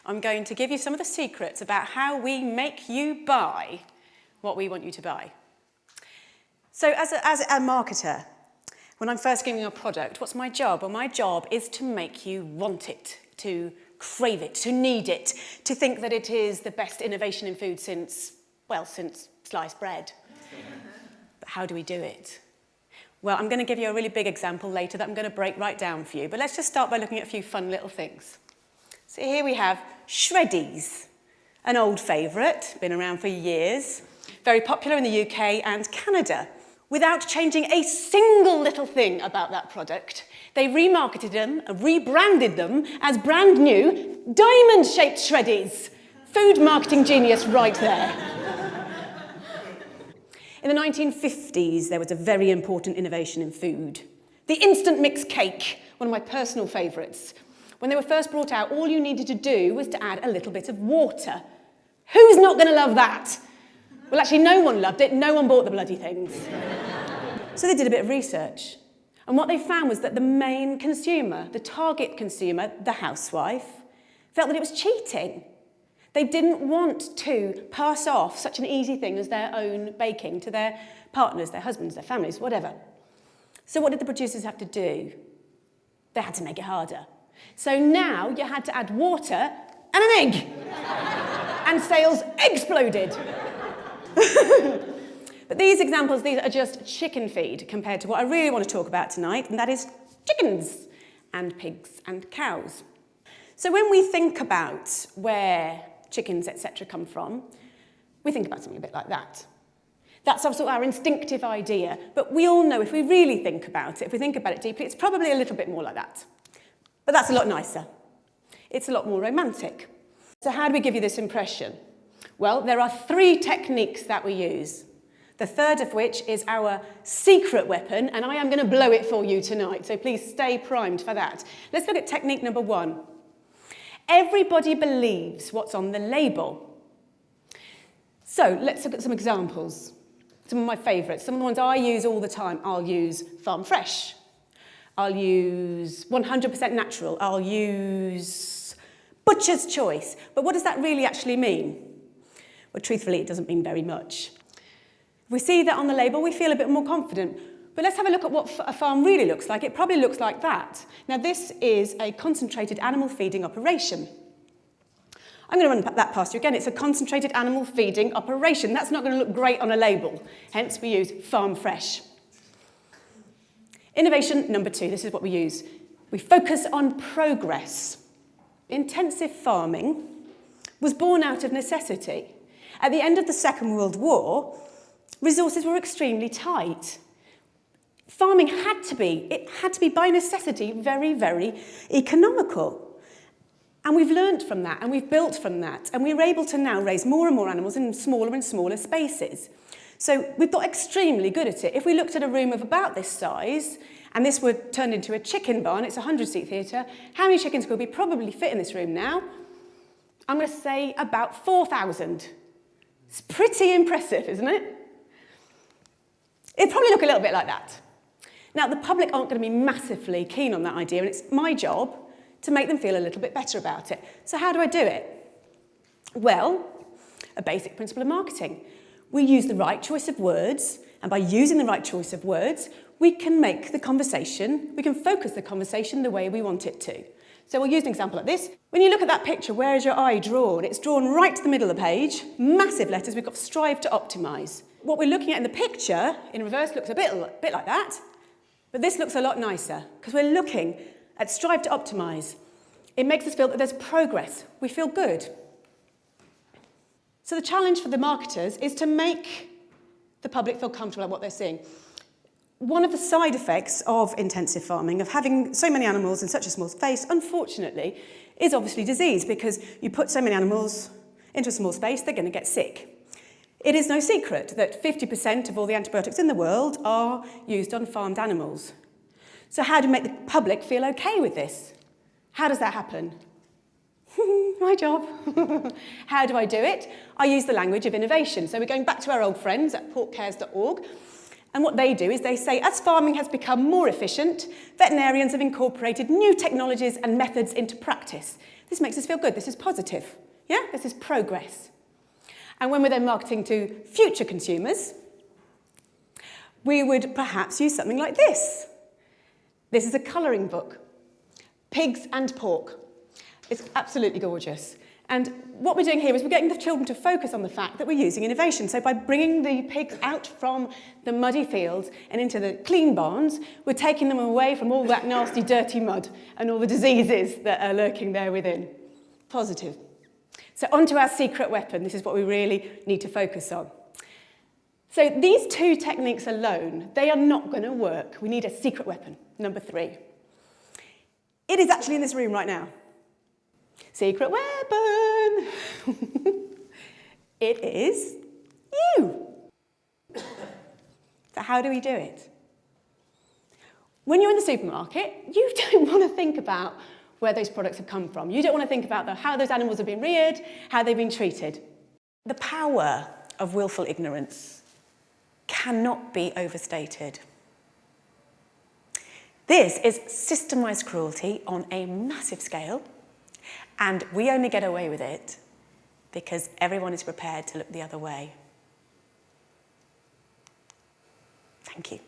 I'm going to give you some of the secrets about how we make you buy what we want you to buy. So as a marketer, when I'm first giving you a product, what's my job? Well, my job is to make you want it, to crave it, to need it, to think that it is the best innovation in food since sliced bread. But how do we do it? Well, I'm going to give you a really big example later that I'm going to break right down for you. But let's just start by looking at a few fun little things. So here we have Shreddies, an old favourite, been around for years, very popular in the UK and Canada. Without changing a single little thing about that product, they remarketed them and rebranded them as brand new diamond-shaped Shreddies. Food marketing genius right there. In the 1950s, there was a very important innovation in food. The instant mix cake, one of my personal favourites. When they were first brought out, all you needed to do was to add a little bit of water. Who's not going to love that? Well, actually, no one loved it. No one bought the bloody things. So they did a bit of research. And what they found was that the main consumer, the target consumer, the housewife, felt that it was cheating. They didn't want to pass off such an easy thing as their own baking to their partners, their husbands, their families, whatever. So what did the producers have to do? They had to make it harder. So now you had to add water and an egg. And sales exploded. But these examples, these are just chicken feed compared to what I really want to talk about tonight, and that is chickens and pigs and cows. So when we think about where chickens, etc. come from, we think about something a bit like that. That's also our instinctive idea, but we all know if we really think about it, if we think about it deeply, it's probably a little bit more like that. But that's a lot nicer. It's a lot more romantic. So how do we give you this impression? Well, there are 3 techniques that we use. The third of which is our secret weapon, and I am going to blow it for you tonight, so please stay primed for that. Let's look at technique number 1. Everybody believes what's on the label. So let's look at some examples. Some of my favourites, some of the ones I use all the time. I'll use Farm Fresh. I'll use 100% natural. I'll use Butcher's Choice. But what does that really actually mean? Well, truthfully, it doesn't mean very much. If we see that on the label, we feel a bit more confident. But let's have a look at what a farm really looks like. It probably looks like that. Now, this is a concentrated animal feeding operation. I'm going to run that past you again. It's a concentrated animal feeding operation. That's not going to look great on a label. Hence, we use Farm Fresh. Innovation number 2. This is what we use. We focus on progress. Intensive farming was born out of necessity. At the end of the Second World War, resources were extremely tight. Farming had to be by necessity very, very economical. And we've learnt from that, and we've built from that, and we're able to now raise more and more animals in smaller and smaller spaces. So we've got extremely good at it. If we looked at a room of about this size, and this were turned into a chicken barn, it's a 100-seat theatre, how many chickens could we probably fit in this room now? I'm going to say about 4,000. It's pretty impressive, isn't it? It'd probably look a little bit like that. Now, the public aren't going to be massively keen on that idea, and it's my job to make them feel a little bit better about it. So how do I do it? Well, a basic principle of marketing. We use the right choice of words, and by using the right choice of words, we can make the conversation, we can focus the conversation the way we want it to. So we'll use an example like this. When you look at that picture, where is your eye drawn? It's drawn right to the middle of the page, massive letters, we've got strive to optimise. What we're looking at in the picture, in reverse, looks a bit like that, but this looks a lot nicer, because we're looking at strive to optimise. It makes us feel that there's progress. We feel good. So the challenge for the marketers is to make the public feel comfortable at what they're seeing. One of the side effects of intensive farming, of having so many animals in such a small space, unfortunately, is obviously disease, because you put so many animals into a small space, they're going to get sick. It is no secret that 50% of all the antibiotics in the world are used on farmed animals. So how do we make the public feel okay with this? How does that happen? My job. How do I do it? I use the language of innovation. So we're going back to our old friends at porkcares.org. And what they do is they say, as farming has become more efficient, veterinarians have incorporated new technologies and methods into practice. This makes us feel good. This is positive. Yeah? This is progress. And when we're then marketing to future consumers, we would perhaps use something like this. This is a colouring book, Pigs and Pork. It's absolutely gorgeous. And what we're doing here is we're getting the children to focus on the fact that we're using innovation. So by bringing the pigs out from the muddy fields and into the clean barns, we're taking them away from all that nasty, dirty mud and all the diseases that are lurking there within. Positive. So onto our secret weapon. This is what we really need to focus on. So these two techniques alone, they are not going to work. We need a secret weapon, number 3. It is actually in this room right now. Secret weapon! It is you. So how do we do it? When you're in the supermarket, you don't want to think about where those products have come from. You don't want to think about how those animals have been reared, how they've been treated. The power of willful ignorance cannot be overstated. This is systemised cruelty on a massive scale, and we only get away with it because everyone is prepared to look the other way. Thank you.